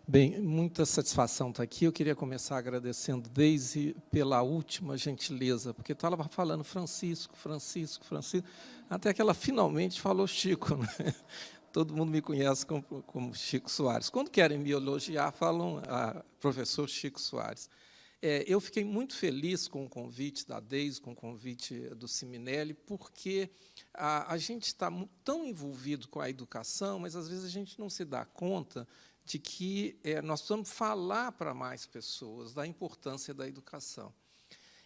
Bem, muita satisfação estar aqui. Eu queria começar agradecendo Deise pela última gentileza, porque estava falando Francisco, até que ela finalmente falou Chico, né? Todo mundo me conhece como Chico Soares. Quando querem me elogiar, falam professor Chico Soares. Eu fiquei muito feliz com o convite da Deise, com o convite do Siminelli, porque a gente está tão envolvido com a educação, mas, às vezes, a gente não se dá conta de que nós precisamos falar para mais pessoas da importância da educação.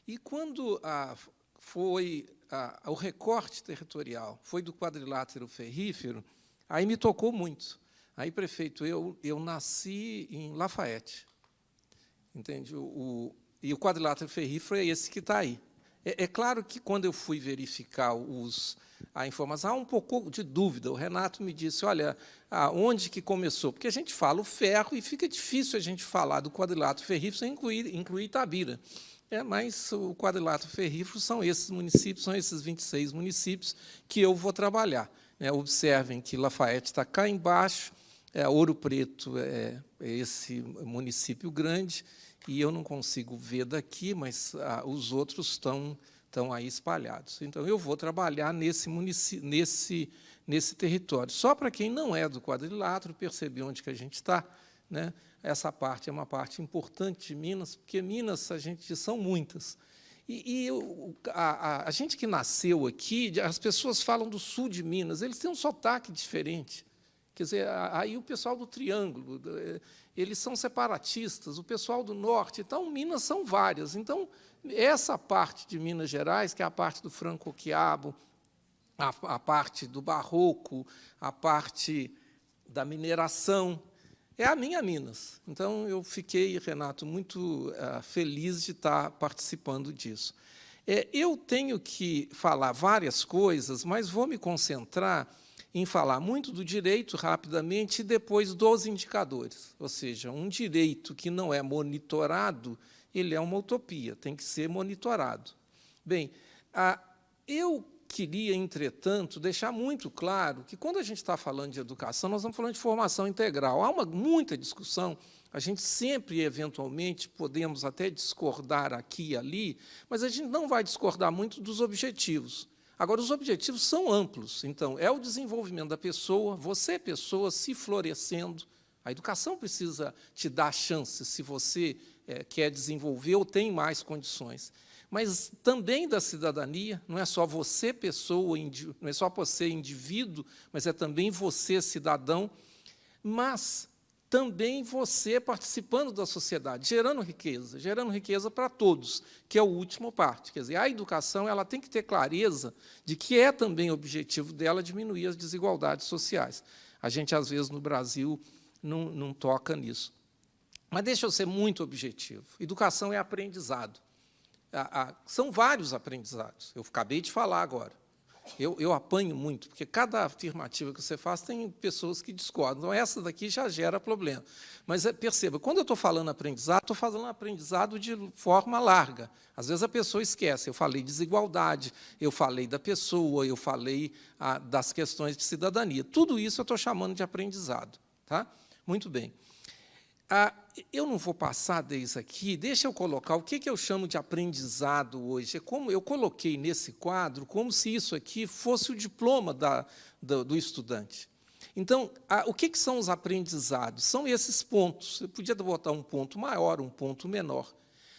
E, quando foi o recorte territorial, foi do quadrilátero ferrífero, aí me tocou muito. Aí, prefeito, eu nasci em Lafayette, entende? E o quadrilátero ferrífero é esse que está aí. É claro que, quando eu fui verificar a informação, há um pouco de dúvida. O Renato me disse, olha, onde que começou? Porque a gente fala o ferro e fica difícil a gente falar do quadrilátero ferrífero sem incluir Itabira. Mas o quadrilátero ferrífero são esses municípios, são esses 26 municípios que eu vou trabalhar. Observem que Lafayette está cá embaixo, Ouro Preto é esse município grande, e eu não consigo ver daqui, mas os outros estão aí espalhados. Então, eu vou trabalhar nesse território. Só para quem não é do quadrilátero perceber onde que a gente está, né? Essa parte é uma parte importante de Minas, porque Minas, a gente são muitas. A gente que nasceu aqui, as pessoas falam do sul de Minas, eles têm um sotaque diferente. Quer dizer, aí o pessoal do Triângulo, eles são separatistas, o pessoal do Norte. Então, Minas são várias. Então, essa parte de Minas Gerais, que é a parte do franco-quiabo, a parte do barroco, a parte da mineração, é a minha Minas. Então, eu fiquei, Renato, muito feliz de estar participando disso. Eu tenho que falar várias coisas, mas vou me concentrar em falar muito do direito, rapidamente, e depois dos indicadores. Ou seja, um direito que não é monitorado, ele é uma utopia, tem que ser monitorado. Bem, eu queria, entretanto, deixar muito claro que, quando a gente está falando de educação, nós estamos falando de formação integral. Há muita discussão, a gente sempre, eventualmente, podemos até discordar aqui e ali, mas a gente não vai discordar muito dos objetivos. Agora, os objetivos são amplos. Então, é o desenvolvimento da pessoa, você, pessoa, se florescendo. A educação precisa te dar chance, se você quer desenvolver ou tem mais condições. Mas também da cidadania, não é só você, pessoa, não é só você, indivíduo, mas é também você, cidadão, mas também você participando da sociedade, gerando riqueza para todos, que é a última parte. Quer dizer, a educação ela tem que ter clareza de que é também objetivo dela diminuir as desigualdades sociais. A gente, às vezes, no Brasil, não toca nisso. Mas deixa eu ser muito objetivo. Educação é aprendizado. São vários aprendizados. Eu acabei de falar agora. Eu apanho muito, porque cada afirmativa que você faz tem pessoas que discordam. Então, essa daqui já gera problema. Mas, perceba, quando eu estou falando aprendizado, estou falando aprendizado de forma larga. Às vezes, a pessoa esquece. Eu falei desigualdade, eu falei da pessoa, eu falei das questões de cidadania. Tudo isso eu estou chamando de aprendizado. Tá? Muito bem. Eu não vou passar desde aqui, deixa eu colocar o que eu chamo de aprendizado hoje. É como eu coloquei nesse quadro, como se isso aqui fosse o diploma do estudante. Então, o que são os aprendizados? São esses pontos. Eu podia botar um ponto maior, um ponto menor.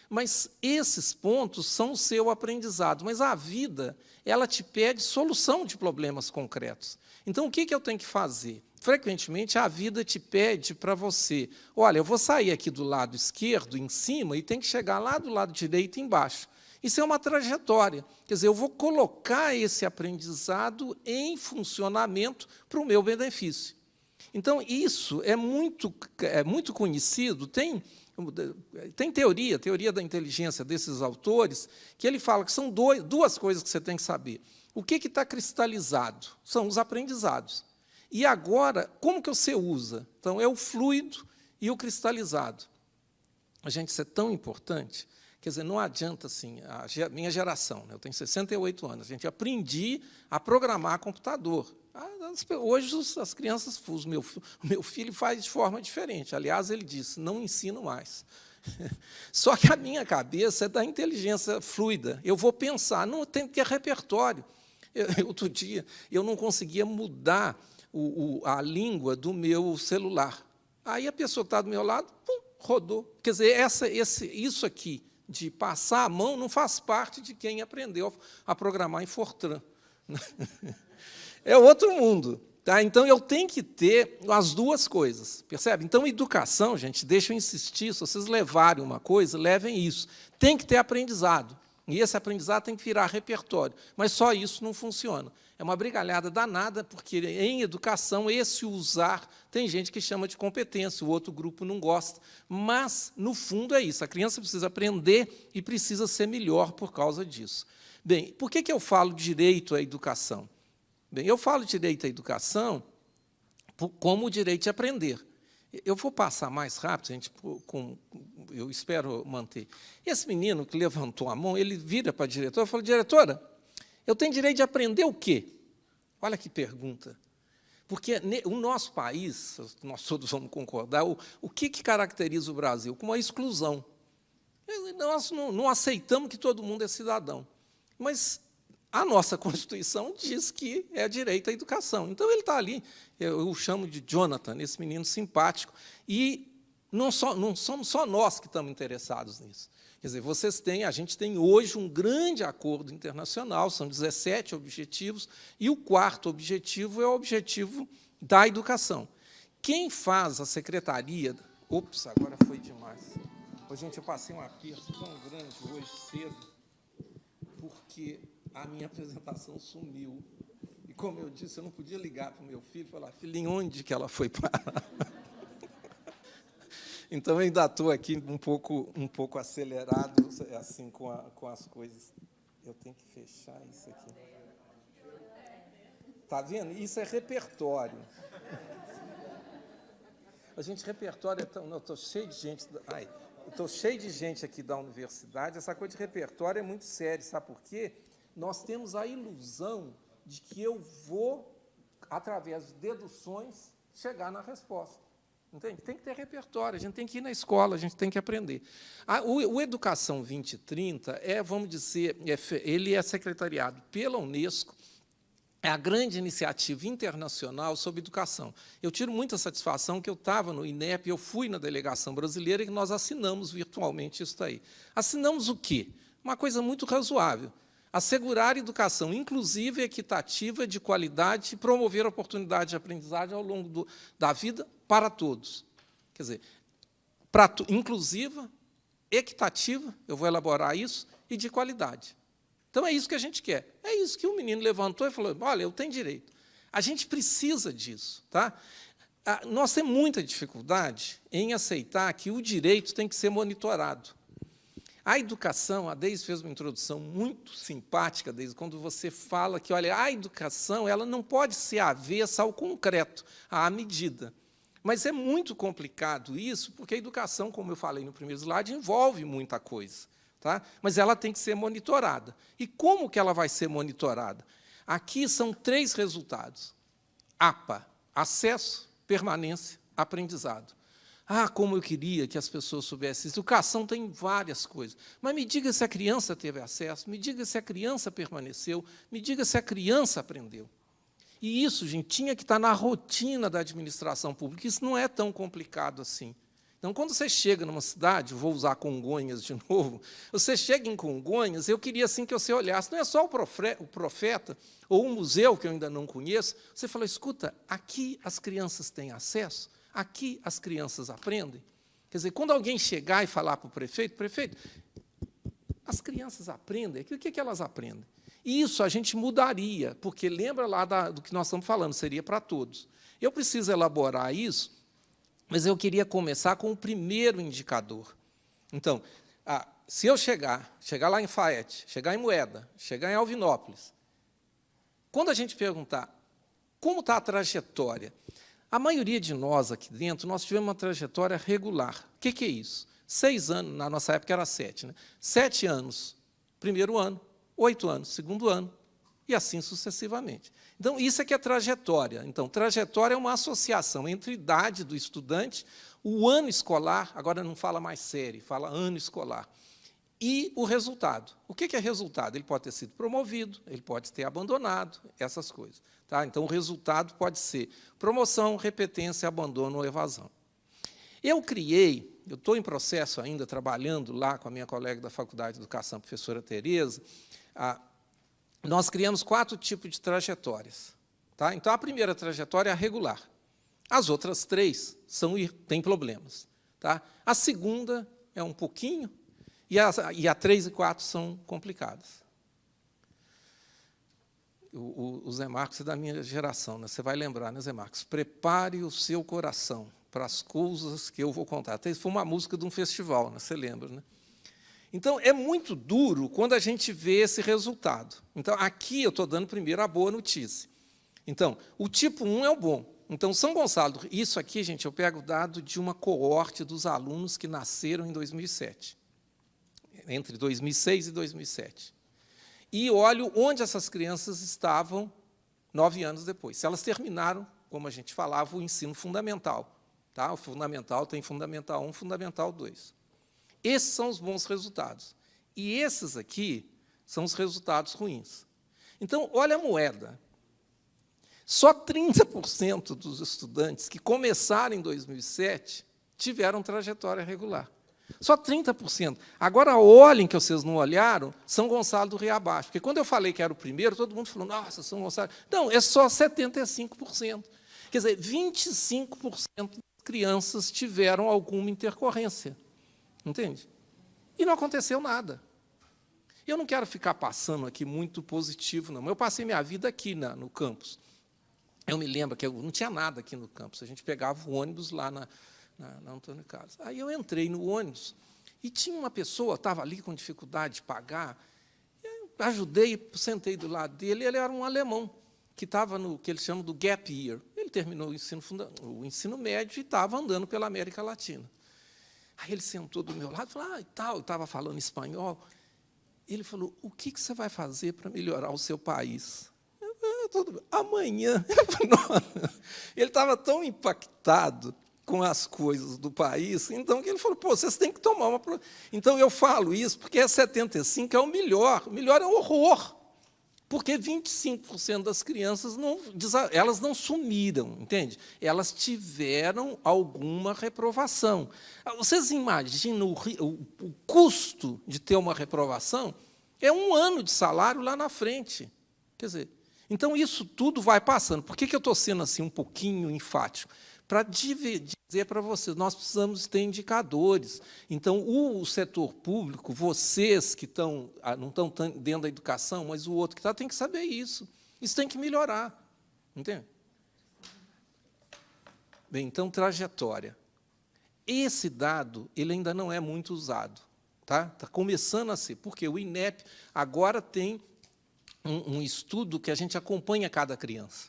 Mas esses pontos são o seu aprendizado. Mas a vida, ela te pede solução de problemas concretos. Então, o que eu tenho que fazer? Frequentemente, a vida te pede para você, olha, eu vou sair aqui do lado esquerdo, em cima, e tem que chegar lá do lado direito, embaixo. Isso é uma trajetória. Quer dizer, eu vou colocar esse aprendizado em funcionamento para o meu benefício. Então, isso é muito conhecido. Tem teoria da inteligência desses autores, que ele fala que são duas coisas que você tem que saber. O que está cristalizado? São os aprendizados. E agora, como que você usa? Então, é o fluido e o cristalizado. Gente, isso é tão importante. Quer dizer, não adianta, assim, a minha geração, né, eu tenho 68 anos, a gente aprendi a programar computador. Hoje as crianças, o meu filho faz de forma diferente. Aliás, ele disse, não ensino mais. Só que a minha cabeça é da inteligência fluida. Eu vou pensar, não tem que ter repertório. Outro dia, eu não conseguia mudar a língua do meu celular. Aí a pessoa que está do meu lado, pum, rodou. Quer dizer, isso aqui, de passar a mão, não faz parte de quem aprendeu a programar em Fortran. É outro mundo. Tá? Então, eu tenho que ter as duas coisas, percebe? Então, educação, gente, deixa eu insistir, se vocês levarem uma coisa, levem isso. Tem que ter aprendizado, e esse aprendizado tem que virar repertório, mas só isso não funciona. É uma brigalhada danada, porque em educação, esse usar, tem gente que chama de competência, o outro grupo não gosta, mas, no fundo, é isso, a criança precisa aprender e precisa ser melhor por causa disso. Bem, por que eu falo direito à educação? Bem, eu falo direito à educação como o direito de aprender. Eu vou passar mais rápido, gente, eu espero manter. Esse menino que levantou a mão, ele vira para a diretora e fala, diretora, eu tenho direito de aprender o quê? Olha que pergunta. Porque o nosso país, nós todos vamos concordar, o que caracteriza o Brasil? Como a exclusão. Nós não aceitamos que todo mundo é cidadão. Mas a nossa Constituição diz que é direito à educação. Então, ele está ali, eu o chamo de Jonathan, esse menino simpático, e não somos só nós que estamos interessados nisso. Quer dizer, a gente tem hoje um grande acordo internacional, são 17 objetivos, e o quarto objetivo é o objetivo da educação. Quem faz a secretaria... Ops, agora foi demais. Ô, gente, eu passei um aperto tão grande hoje cedo, porque a minha apresentação sumiu. E, como eu disse, eu não podia ligar para o meu filho e falar, filhinho, onde que ela foi parar? Então, eu ainda estou aqui um pouco acelerado assim, com as coisas. Eu tenho que fechar isso aqui. Está vendo? Isso é repertório. A gente, repertório é tão... Não, estou cheio de gente... Estou cheio de gente aqui da universidade. Essa coisa de repertório é muito séria, sabe por quê? Nós temos a ilusão de que eu vou, através de deduções, chegar na resposta. Entende? Tem que ter repertório, a gente tem que ir na escola, a gente tem que aprender. O Educação 2030 vamos dizer, ele é secretariado pela Unesco, é a grande iniciativa internacional sobre educação. Eu tiro muita satisfação que eu estava no INEP, eu fui na delegação brasileira e nós assinamos virtualmente isso aí. Assinamos o quê? Uma coisa muito razoável. Assegurar educação inclusiva, equitativa, de qualidade e promover a oportunidade de aprendizagem ao longo da vida para todos. Quer dizer, inclusiva, equitativa, eu vou elaborar isso, e de qualidade. Então, é isso que a gente quer. É isso que o menino levantou e falou, olha, eu tenho direito. A gente precisa disso. Tá? Nós temos muita dificuldade em aceitar que o direito tem que ser monitorado. A educação, a Deise fez uma introdução muito simpática, Deise, quando você fala que, olha, a educação ela não pode ser avessa ao concreto, à medida. Mas é muito complicado isso, porque a educação, como eu falei no primeiro slide, envolve muita coisa. Tá? Mas ela tem que ser monitorada. E como que ela vai ser monitorada? Aqui são 3 resultados. APA, acesso, permanência, aprendizado. Como eu queria que as pessoas soubessem. Educação tem várias coisas. Mas me diga se a criança teve acesso, me diga se a criança permaneceu, me diga se a criança aprendeu. E isso, gente, tinha que estar na rotina da administração pública. Isso não é tão complicado assim. Então, quando você chega numa cidade, vou usar Congonhas de novo, você chega em Congonhas, eu queria assim que você olhasse, não é só o Profeta, ou um museu que eu ainda não conheço, você fala, escuta, aqui as crianças têm acesso, aqui as crianças aprendem. Quer dizer, quando alguém chegar e falar para o prefeito, as crianças aprendem, o que elas aprendem? E isso a gente mudaria, porque lembra lá do que nós estamos falando, seria para todos. Eu preciso elaborar isso, mas eu queria começar com o primeiro indicador. Então, se eu chegar lá em Faete, chegar em Moeda, chegar em Alvinópolis, quando a gente perguntar como está a trajetória, a maioria de nós aqui dentro, nós tivemos uma trajetória regular. O que é isso? 6 anos, na nossa época era 7, né? 7 anos, primeiro ano, 8 anos, segundo ano, e assim sucessivamente. Então, isso é que é trajetória. Então, trajetória é uma associação entre a idade do estudante, o ano escolar, agora não fala mais série, fala ano escolar, e o resultado. O que é resultado? Ele pode ter sido promovido, ele pode ter abandonado, essas coisas. Tá? Então, o resultado pode ser promoção, repetência, abandono ou evasão. Eu estou em processo ainda, trabalhando lá com a minha colega da Faculdade de Educação, a professora Tereza, nós criamos 4 tipos de trajetórias. Tá? Então, a primeira trajetória é a regular. As outras 3 têm problemas. Tá? A segunda é um pouquinho, e a 3 e 4 são complicadas. O Zé Marcos é da minha geração, né? Você vai lembrar, né, Zé Marcos? Prepare o seu coração para as coisas que eu vou contar. Até foi uma música de um festival, né? Você lembra, né? Então, é muito duro quando a gente vê esse resultado. Então, aqui eu estou dando primeiro a boa notícia. Então, o tipo 1 é o bom. Então, São Gonçalo, isso aqui, gente, eu pego o dado de uma coorte dos alunos que nasceram em 2007, entre 2006 e 2007. E olho onde essas crianças estavam 9 anos depois. Se elas terminaram, como a gente falava, o ensino fundamental. Tá? O fundamental tem Fundamental 1, Fundamental 2. Esses são os bons resultados. E esses aqui são os resultados ruins. Então, olha a moeda. Só 30% dos estudantes que começaram em 2007 tiveram trajetória regular. Só 30%. Agora, olhem que vocês não olharam, São Gonçalo do Rio Abaixo. Porque, quando eu falei que era o primeiro, todo mundo falou, nossa, São Gonçalo... Não, é só 75%. Quer dizer, 25% das crianças tiveram alguma intercorrência. Entende? E não aconteceu nada. Eu não quero ficar passando aqui muito positivo, não. Eu passei minha vida aqui no campus. Eu me lembro que eu não tinha nada aqui no campus. A gente pegava o ônibus lá na Antônio Carlos. Aí eu entrei no ônibus e tinha uma pessoa, estava ali com dificuldade de pagar, eu ajudei, sentei do lado dele, ele era um alemão, que estava no que eles chamam do gap year. Ele terminou o ensino médio e estava andando pela América Latina. Aí ele sentou do meu lado e falou, eu estava falando espanhol. Ele falou, o que você vai fazer para melhorar o seu país? Amanhã. Ele estava tão impactado com as coisas do país, então que ele falou, vocês têm que tomar uma... Então, eu falo isso porque 75% é o melhor é um horror, porque 25% das crianças elas não sumiram, entende? Elas tiveram alguma reprovação. Vocês imaginam o custo de ter uma reprovação? É 1 ano de salário lá na frente. Quer dizer, então, isso tudo vai passando. Por que eu estou sendo assim um pouquinho enfático? Para dizer para vocês, nós precisamos ter indicadores. Então, o setor público, vocês que não estão dentro da educação, mas o outro que está, tem que saber isso. Isso tem que melhorar. Entende? Bem, então, trajetória. Esse dado ele ainda não é muito usado. Tá? Está começando a ser, porque o INEP agora tem um estudo que a gente acompanha cada criança.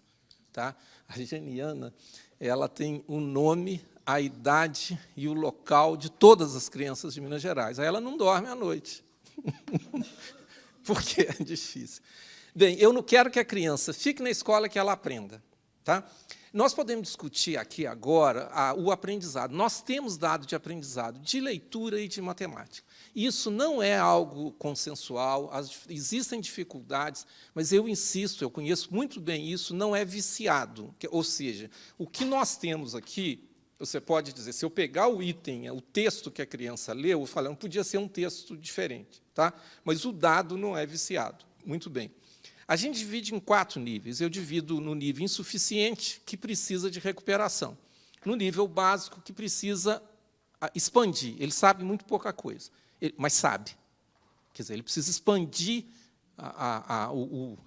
Tá? A Geniana, ela tem o nome, a idade e o local de todas as crianças de Minas Gerais. Aí ela não dorme à noite, porque é difícil. Bem, eu não quero que a criança fique na escola, que ela aprenda. Tá? Nós podemos discutir aqui agora o aprendizado. Nós temos dado de aprendizado de leitura e de matemática. Isso não é algo consensual, existem dificuldades, mas eu insisto, eu conheço muito bem isso, não é viciado. Ou seja, o que nós temos aqui, você pode dizer, se eu pegar o item, o texto que a criança leu, eu falo, não podia ser um texto diferente, tá? Mas o dado não é viciado. Muito bem. A gente divide em 4 níveis. Eu divido no nível insuficiente, que precisa de recuperação. No nível básico, que precisa expandir. Ele sabe muito pouca coisa, mas sabe. Quer dizer, ele precisa expandir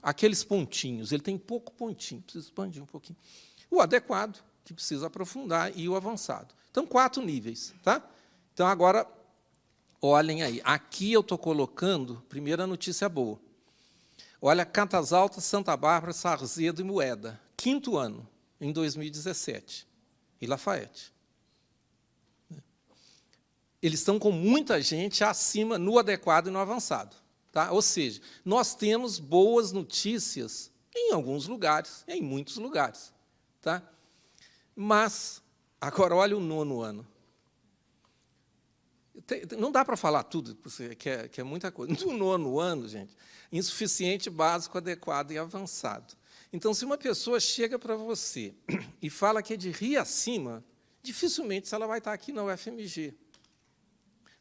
aqueles pontinhos. Ele tem pouco pontinho, precisa expandir um pouquinho. O adequado, que precisa aprofundar, e o avançado. Então, 4 níveis. Tá? Então, agora, olhem aí. Aqui eu estou colocando, primeira notícia boa. Olha, Catas Altas, Santa Bárbara, Sarzedo e Moeda. 5º ano, em 2017. E Lafayette. Eles estão com muita gente acima no adequado e no avançado. Tá? Ou seja, nós temos boas notícias em alguns lugares, em muitos lugares. Tá? Mas, agora, olha o 9º ano. Não dá para falar tudo, que é muita coisa. No 9º ano, gente, insuficiente, básico, adequado e avançado. Então, se uma pessoa chega para você e fala que é de Rio Acima, dificilmente ela vai estar aqui na UFMG.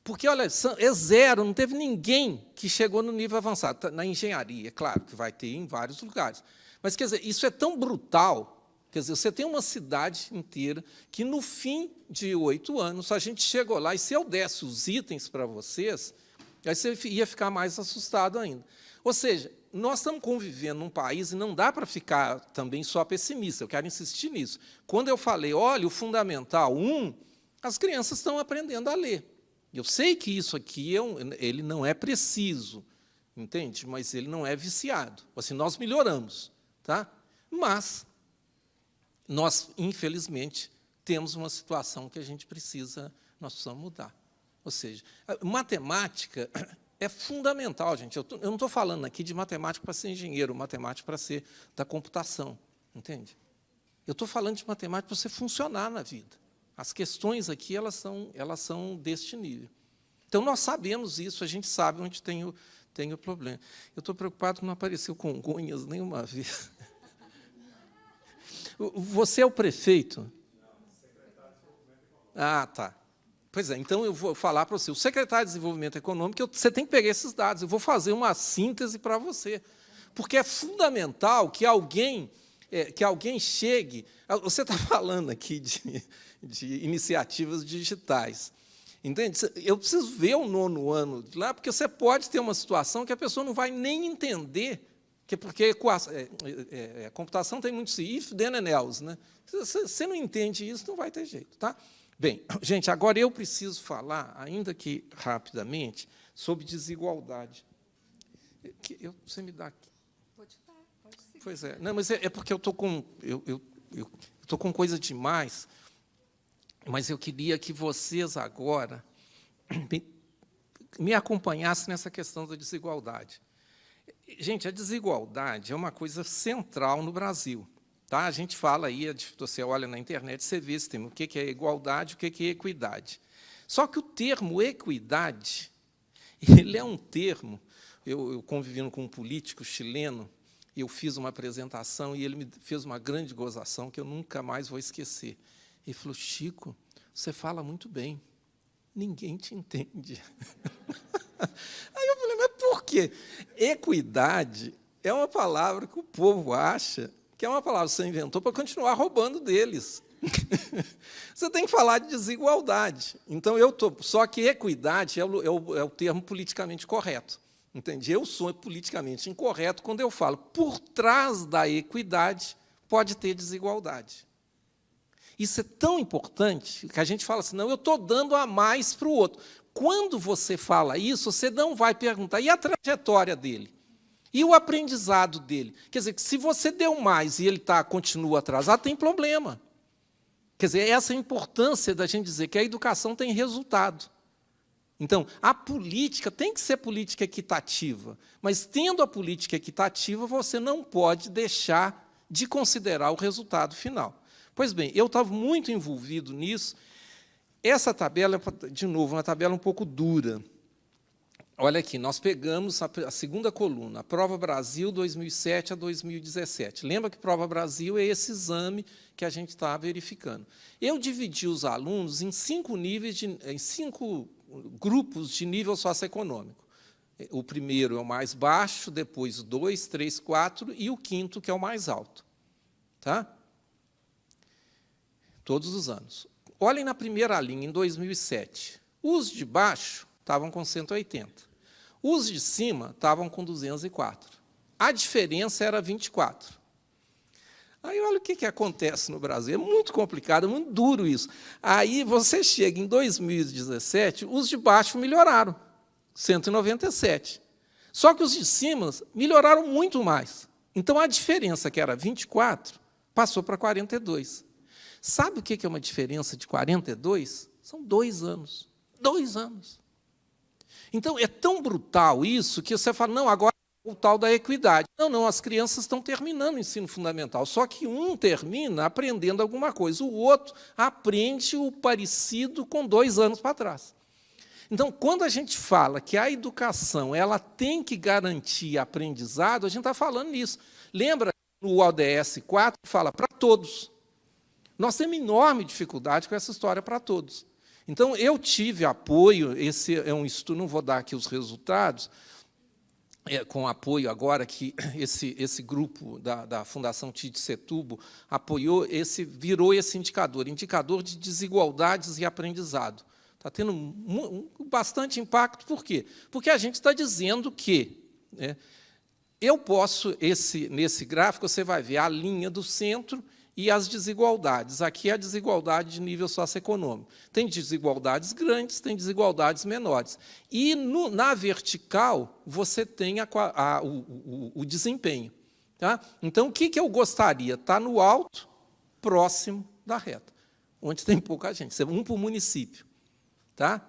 Porque, olha, é zero, não teve ninguém que chegou no nível avançado. Na engenharia, é claro que vai ter em vários lugares. Mas, quer dizer, isso é tão brutal. Quer dizer, você tem uma cidade inteira que, no fim de 8 anos, a gente chegou lá, e se eu desse os itens para vocês, aí você ia ficar mais assustado ainda. Ou seja, nós estamos convivendo num país, e não dá para ficar também só pessimista, eu quero insistir nisso. Quando eu falei, olha, o Fundamental 1, as crianças estão aprendendo a ler. Eu sei que isso aqui ele não é preciso, entende? Mas ele não é viciado. Assim, nós melhoramos, tá? Mas nós, infelizmente, temos uma situação que nós precisamos mudar. Ou seja, a matemática é fundamental, gente. Eu não estou falando aqui de matemática para ser engenheiro, matemática para ser da computação, entende? Eu estou falando de matemática para você funcionar na vida. As questões aqui, elas são deste nível. Então, nós sabemos isso, a gente sabe onde tem o problema. Eu estou preocupado que não apareceu Congonhas nenhuma vez. Você é o prefeito? Não, secretário de Desenvolvimento Econômico. Ah, tá. Pois é, então eu vou falar para você. O secretário de Desenvolvimento Econômico, você tem que pegar esses dados. Eu vou fazer uma síntese para você. Porque é fundamental que alguém chegue... Você está falando aqui de iniciativas digitais. Entende? Eu preciso ver o 9º ano de lá, porque você pode ter uma situação que a pessoa não vai nem entender, porque a computação tem muito if, then and else. Né? Se você não entende isso, não vai ter jeito. Tá? Bem, gente, agora eu preciso falar, ainda que rapidamente, sobre desigualdade. Você me dá aqui. Pode seguir. Pois é. Não, mas é porque eu estou com coisa demais, mas eu queria que vocês agora me acompanhassem nessa questão da desigualdade. Gente, a desigualdade é uma coisa central no Brasil. Tá? A gente fala aí, você olha na internet, você vê esse termo, o que é igualdade, o que é equidade. Só que o termo equidade, ele é um termo, eu convivendo com um político chileno, eu fiz uma apresentação e ele me fez uma grande gozação que eu nunca mais vou esquecer. Ele falou, Chico, você fala muito bem, ninguém te entende. Aí eu falei, mas por quê? Equidade é uma palavra que o povo acha que é uma palavra que você inventou para continuar roubando deles. Você tem que falar de desigualdade. Então, só que equidade é o termo politicamente correto. Entende? Eu sou politicamente incorreto quando eu falo por trás da equidade pode ter desigualdade. Isso é tão importante que a gente fala assim, não, eu estou dando a mais para o outro. Quando você fala isso, você não vai perguntar, e a trajetória dele? E o aprendizado dele? Quer dizer, que se você deu mais e ele continua atrasado, tem problema. Quer dizer, essa é a importância da gente dizer que a educação tem resultado. Então, a política tem que ser política equitativa, mas, tendo a política equitativa, você não pode deixar de considerar o resultado final. Pois bem, eu estava muito envolvido nisso. Essa tabela, de novo, uma tabela um pouco dura. Olha aqui, nós pegamos a segunda coluna, a Prova Brasil 2007 a 2017. Lembra que Prova Brasil é esse exame que a gente está verificando. Eu dividi os alunos em 5 grupos de nível socioeconômico. O primeiro é o mais baixo, depois o 2, 3, 4 e o 5º, que é o mais alto. Tá? Todos os anos. Olhem na primeira linha, em 2007. Os de baixo estavam com 180. Os de cima estavam com 204. A diferença era 24. Aí, olha o que acontece no Brasil. É muito complicado, é muito duro isso. Aí, você chega em 2017, os de baixo melhoraram, 197. Só que os de cima melhoraram muito mais. Então, a diferença, que era 24, passou para 42. Sabe o que é uma diferença de 42? São 2 anos. 2 anos. Então, é tão brutal isso que você fala, não, agora o tal da equidade. Não, não, as crianças estão terminando o ensino fundamental, só que um termina aprendendo alguma coisa, o outro aprende o parecido com 2 anos para trás. Então, quando a gente fala que a educação ela tem que garantir aprendizado, a gente está falando nisso. Lembra, no ODS 4, fala para todos. Nós temos enorme dificuldade com essa história para todos. Então, eu tive apoio, esse é um estudo, não vou dar aqui os resultados, com apoio agora que esse grupo da Fundação Tite Setúbal apoiou, virou esse indicador de desigualdades e aprendizado. Está tendo bastante impacto, por quê? Porque a gente está dizendo que, né, eu posso, nesse gráfico, você vai ver a linha do centro e as desigualdades. Aqui é a desigualdade de nível socioeconômico. Tem desigualdades grandes, tem desigualdades menores. E, na vertical, você tem o desempenho. Tá? Então, o que eu gostaria? Está no alto, próximo da reta, onde tem pouca gente. Um por município. Tá?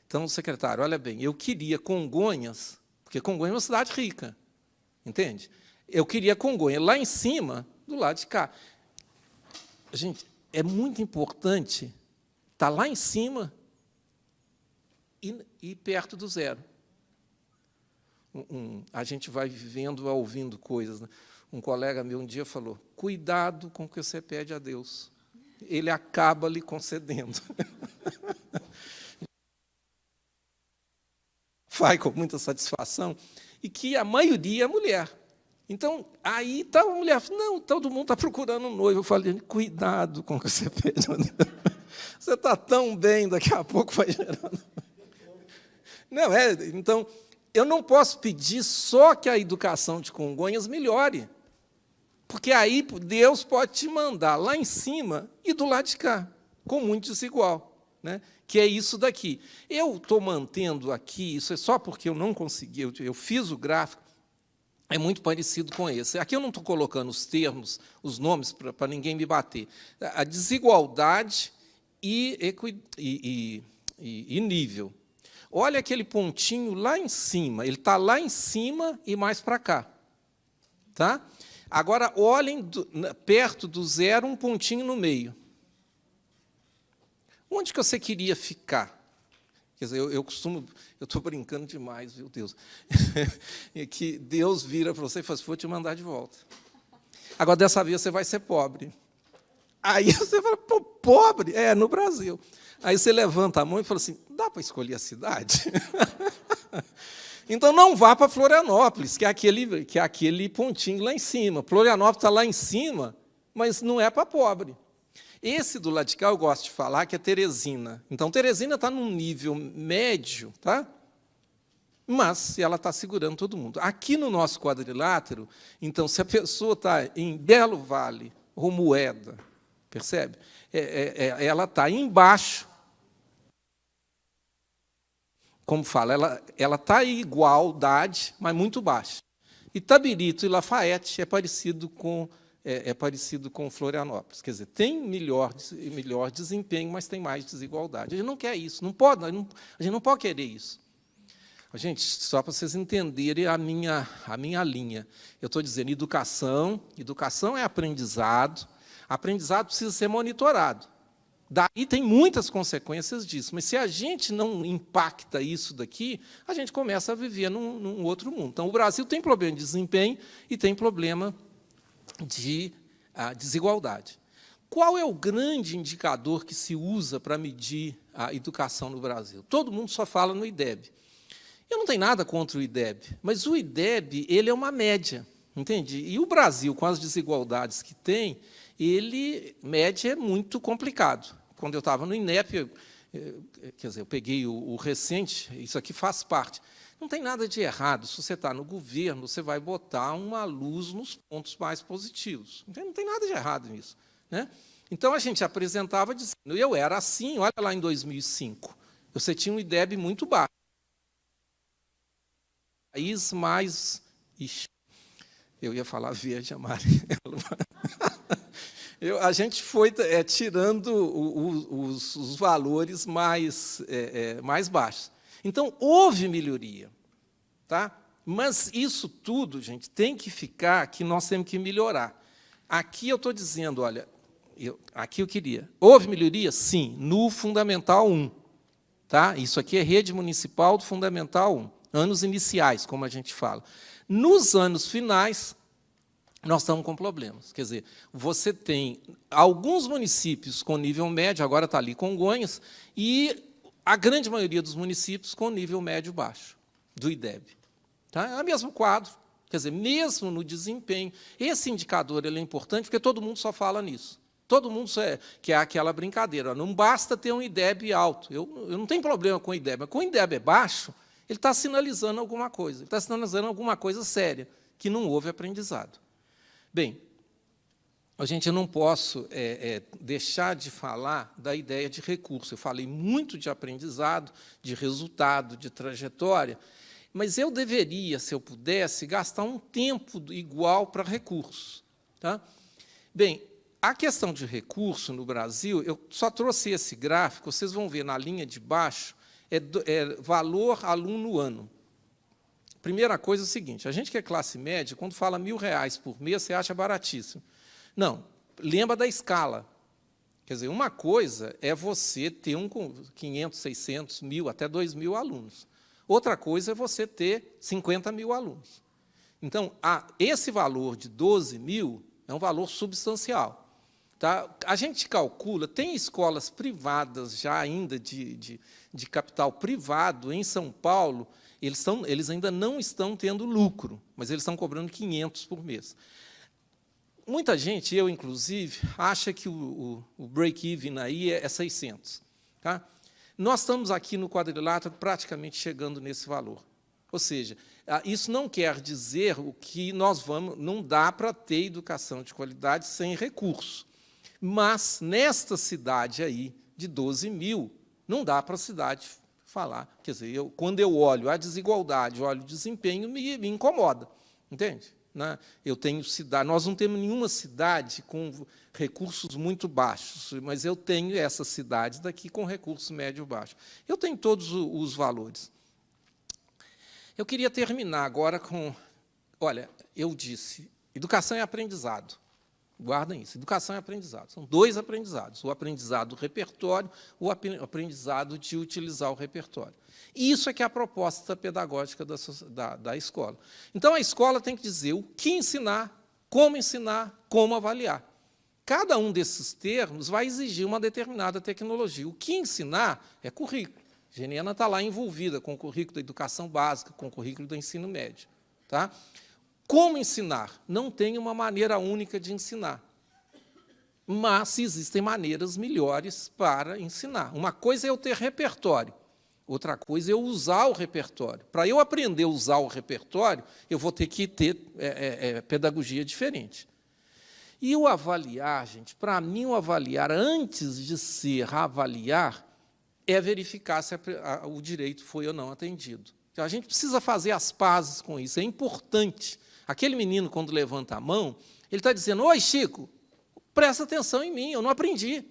Então, secretário, olha bem, eu queria Congonhas, porque Congonhas é uma cidade rica, entende? Eu queria Congonhas lá em cima, do lado de cá. Gente, é muito importante estar lá em cima e perto do zero. A gente vai vivendo, ouvindo coisas. Né? Um colega meu um dia falou, cuidado com o que você pede a Deus. Ele acaba lhe concedendo. Vai com muita satisfação, e que a maioria é mulher. Então, aí está a mulher, não, todo mundo está procurando um noivo. Eu falei, cuidado com o que você pede. Você está tão bem, daqui a pouco vai gerando. Não, então, eu não posso pedir só que a educação de Congonhas melhore, porque aí Deus pode te mandar lá em cima e do lado de cá, com muito desigual, né? Que é isso daqui. Eu estou mantendo aqui, isso é só porque eu não consegui, eu fiz o gráfico, é muito parecido com esse. Aqui eu não estou colocando os termos, os nomes, para ninguém me bater. A desigualdade e nível. Olha aquele pontinho lá em cima, ele está lá em cima e mais para cá. Tá? Agora, olhem perto do zero, um pontinho no meio. Onde que você queria ficar? Quer dizer, eu estou brincando demais, meu Deus. Que Deus vira para você e fala assim, vou te mandar de volta. Agora, dessa vez, você vai ser pobre. Aí você fala, pô, pobre? É, no Brasil. Aí você levanta a mão e fala assim, dá para escolher a cidade? Então, não vá para Florianópolis, que é aquele pontinho lá em cima. Florianópolis está lá em cima, mas não é para pobre. Esse do lado de cá, eu gosto de falar, que é Teresina. Então, Teresina está num nível médio, tá? Mas ela está segurando todo mundo. Aqui no nosso quadrilátero, então, se a pessoa está em Belo Vale, Romoeda, percebe? Ela está embaixo. Como fala, ela está em igualdade, mas muito baixa. Itabirito e Lafayette é parecido com Florianópolis. Quer dizer, tem melhor desempenho, mas tem mais desigualdade. A gente não quer isso, não pode, a gente não pode querer isso. Gente, só para vocês entenderem a minha linha. Eu estou dizendo educação é aprendizado precisa ser monitorado. Daí tem muitas consequências disso, mas se a gente não impacta isso daqui, a gente começa a viver num outro mundo. Então, o Brasil tem problema de desempenho e tem problema de desigualdade. Qual é o grande indicador que se usa para medir a educação no Brasil? Todo mundo só fala no IDEB. Eu não tenho nada contra o IDEB, mas o IDEB ele é uma média, entende? E o Brasil, com as desigualdades que tem, média é muito complicado. Quando eu estava no INEP, quer dizer, eu peguei o recente, isso aqui faz parte. Não tem nada de errado. Se você está no governo, você vai botar uma luz nos pontos mais positivos. Não tem nada de errado nisso. Né? Então, a gente apresentava dizendo, eu era assim, olha lá em 2005, você tinha um IDEB muito baixo. País mais... Ixi, eu ia falar verde, amarelo. A gente foi tirando os valores mais baixos. Então, houve melhoria, tá? Mas isso tudo, gente, tem que ficar que nós temos que melhorar. Aqui eu estou dizendo, olha, aqui eu queria. Houve melhoria? Sim, no Fundamental 1. Tá? Isso aqui é rede municipal do Fundamental 1, anos iniciais, como a gente fala. Nos anos finais, nós estamos com problemas. Quer dizer, você tem alguns municípios com nível médio, agora está ali Congonhas, e a grande maioria dos municípios com nível médio-baixo, do IDEB. Tá? É o mesmo quadro, quer dizer, mesmo no desempenho. Esse indicador ele é importante porque todo mundo só fala nisso. Todo mundo quer aquela brincadeira. Não basta ter um IDEB alto. Eu não tenho problema com o IDEB, mas com o IDEB baixo, ele está sinalizando alguma coisa. Ele está sinalizando alguma coisa séria, que não houve aprendizado. Bem, a gente não posso deixar de falar da ideia de recurso. Eu falei muito de aprendizado, de resultado, de trajetória, mas eu deveria, se eu pudesse, gastar um tempo igual para recursos. Tá? Bem, a questão de recurso no Brasil, eu só trouxe esse gráfico, vocês vão ver na linha de baixo, valor aluno ano. Primeira coisa é o seguinte, a gente que é classe média, quando fala R$1.000 por mês, você acha baratíssimo. Não, lembra da escala. Quer dizer, uma coisa é você ter 500, 600, 1.000, até 2.000 alunos. Outra coisa é você ter 50.000 alunos. Então, esse valor de 12.000 é um valor substancial. Tá? A gente calcula, tem escolas privadas já ainda de capital privado em São Paulo, eles ainda não estão tendo lucro, mas eles estão cobrando 500 por mês. Muita gente, eu inclusive, acha que o break-even aí é 600. Tá? Nós estamos aqui no quadrilátero praticamente chegando nesse valor. Ou seja, isso não quer dizer o que não dá para ter educação de qualidade sem recurso. Mas, nesta cidade aí, de 12.000, não dá para a cidade falar. Quer dizer, quando eu olho a desigualdade, olho o desempenho, me incomoda. Entende? Nós não temos nenhuma cidade com recursos muito baixos, mas eu tenho essas cidades daqui com recursos médio-baixo. Eu tenho todos os valores. Eu queria terminar agora com... Olha, eu disse, educação é aprendizado. Guardem isso, educação é aprendizado. São dois aprendizados, o aprendizado do repertório, o aprendizado de utilizar o repertório. E isso é que é a proposta pedagógica da escola. Então, a escola tem que dizer o que ensinar, como avaliar. Cada um desses termos vai exigir uma determinada tecnologia. O que ensinar é currículo. A Geniana está lá envolvida com o currículo da educação básica, com o currículo do ensino médio. Tá? Como ensinar? Não tem uma maneira única de ensinar. Mas existem maneiras melhores para ensinar. Uma coisa é eu ter repertório, outra coisa é eu usar o repertório. Para eu aprender a usar o repertório, eu vou ter que ter pedagogia diferente. E o avaliar, gente, para mim, o avaliar, antes de ser avaliar, é verificar se o direito foi ou não atendido. Então, a gente precisa fazer as pazes com isso, é importante. Aquele menino, quando levanta a mão, ele está dizendo, oi, Chico, presta atenção em mim, eu não aprendi.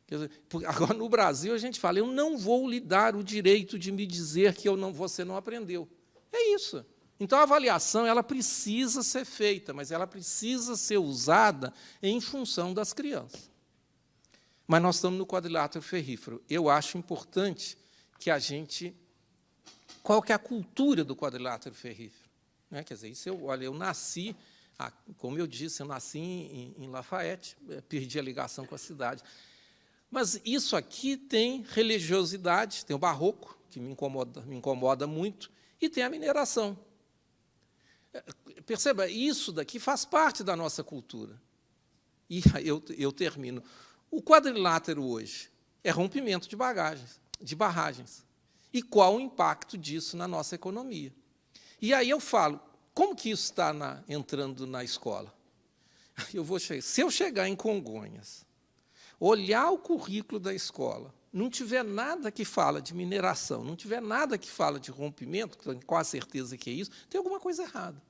Quer dizer, agora, no Brasil, a gente fala, eu não vou lhe dar o direito de me dizer que você não aprendeu. É isso. Então, a avaliação ela precisa ser feita, mas ela precisa ser usada em função das crianças. Mas nós estamos no quadrilátero ferrífero. Eu acho importante que a gente... Qual que é a cultura do quadrilátero ferrífero? Quer dizer, eu nasci, como eu disse, eu nasci em Lafayette, perdi a ligação com a cidade. Mas isso aqui tem religiosidade, tem o barroco, que me incomoda muito, e tem a mineração. Perceba, isso daqui faz parte da nossa cultura. E eu termino. O quadrilátero hoje é rompimento de barragens. E qual o impacto disso na nossa economia? E aí eu falo, como que isso está entrando na escola? Se eu chegar em Congonhas, olhar o currículo da escola, não tiver nada que fala de mineração, não tiver nada que fala de rompimento, com a certeza que é isso, tem alguma coisa errada.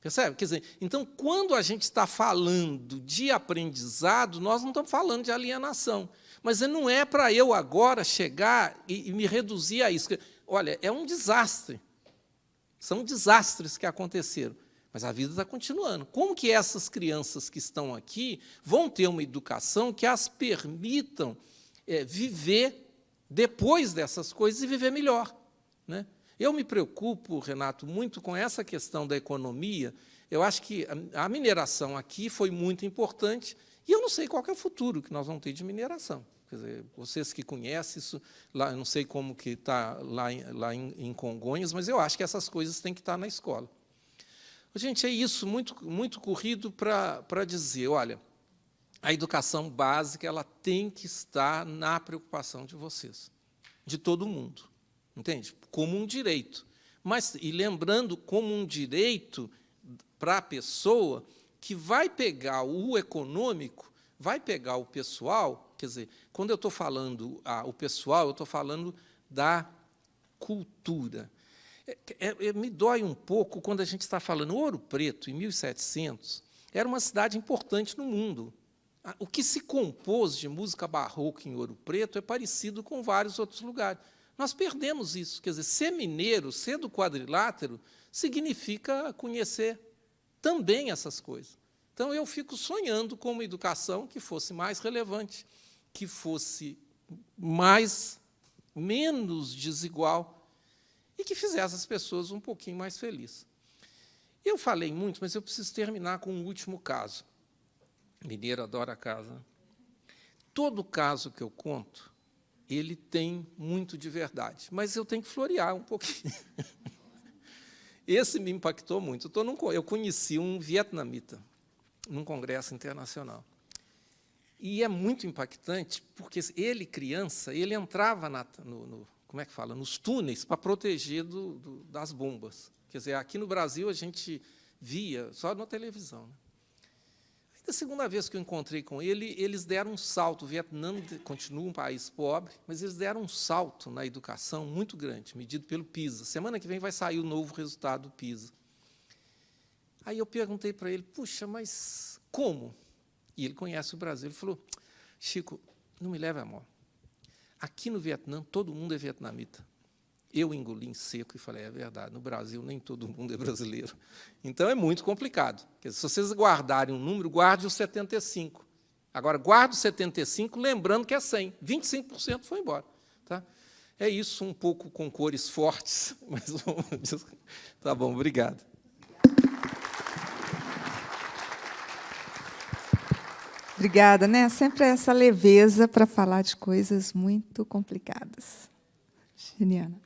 Percebe? Quer dizer, então, quando a gente está falando de aprendizado, nós não estamos falando de alienação. Mas não é para eu agora chegar e me reduzir a isso. Olha, é um desastre. São desastres que aconteceram. Mas a vida está continuando. Como que essas crianças que estão aqui vão ter uma educação que as permitam viver depois dessas coisas e viver melhor, né? Eu me preocupo, Renato, muito com essa questão da economia. Eu acho que a mineração aqui foi muito importante, e eu não sei qual que é o futuro que nós vamos ter de mineração. Quer dizer, vocês que conhecem isso, lá, eu não sei como que está lá em Congonhas, mas eu acho que essas coisas têm que estar na escola. Gente, é isso, muito corrido para dizer, olha, a educação básica ela tem que estar na preocupação de vocês, de todo mundo. Entende? Como um direito. Mas, e lembrando, como um direito para a pessoa que vai pegar o econômico, vai pegar o pessoal, quer dizer, quando eu estou falando o pessoal, eu estou falando da cultura. Me dói um pouco quando a gente está falando Ouro Preto, em 1700, era uma cidade importante no mundo. O que se compôs de música barroca em Ouro Preto é parecido com vários outros lugares. Nós perdemos isso. Quer dizer, ser mineiro, ser do quadrilátero, significa conhecer também essas coisas. Então, eu fico sonhando com uma educação que fosse mais relevante, que fosse menos desigual e que fizesse as pessoas um pouquinho mais felizes. Eu falei muito, mas eu preciso terminar com um último caso. Mineiro adora casa. Todo caso que eu conto, ele tem muito de verdade, mas eu tenho que florear um pouquinho. Esse me impactou muito. Eu conheci um vietnamita num congresso internacional. E é muito impactante, porque ele, criança, ele entrava como é que fala? Nos túneis para proteger das bombas. Quer dizer, aqui no Brasil a gente via só na televisão, né? A segunda vez que eu encontrei com ele, eles deram um salto. O Vietnã continua um país pobre, mas eles deram um salto na educação muito grande, medido pelo PISA. Semana que vem vai sair o novo resultado do PISA. Aí eu perguntei para ele, puxa, mas como? E ele conhece o Brasil. Ele falou, Chico, não me leve a mal. Aqui no Vietnã, todo mundo é vietnamita. Eu engoli em seco e falei, é verdade, no Brasil nem todo mundo é brasileiro. Então, é muito complicado. Quer dizer, se vocês guardarem um número, guarde o 75. Agora, guarde o 75, lembrando que é 100. 25% foi embora. Tá? É isso, um pouco com cores fortes, mas tá bom, obrigado. Obrigada, né? Sempre essa leveza para falar de coisas muito complicadas. Geniana.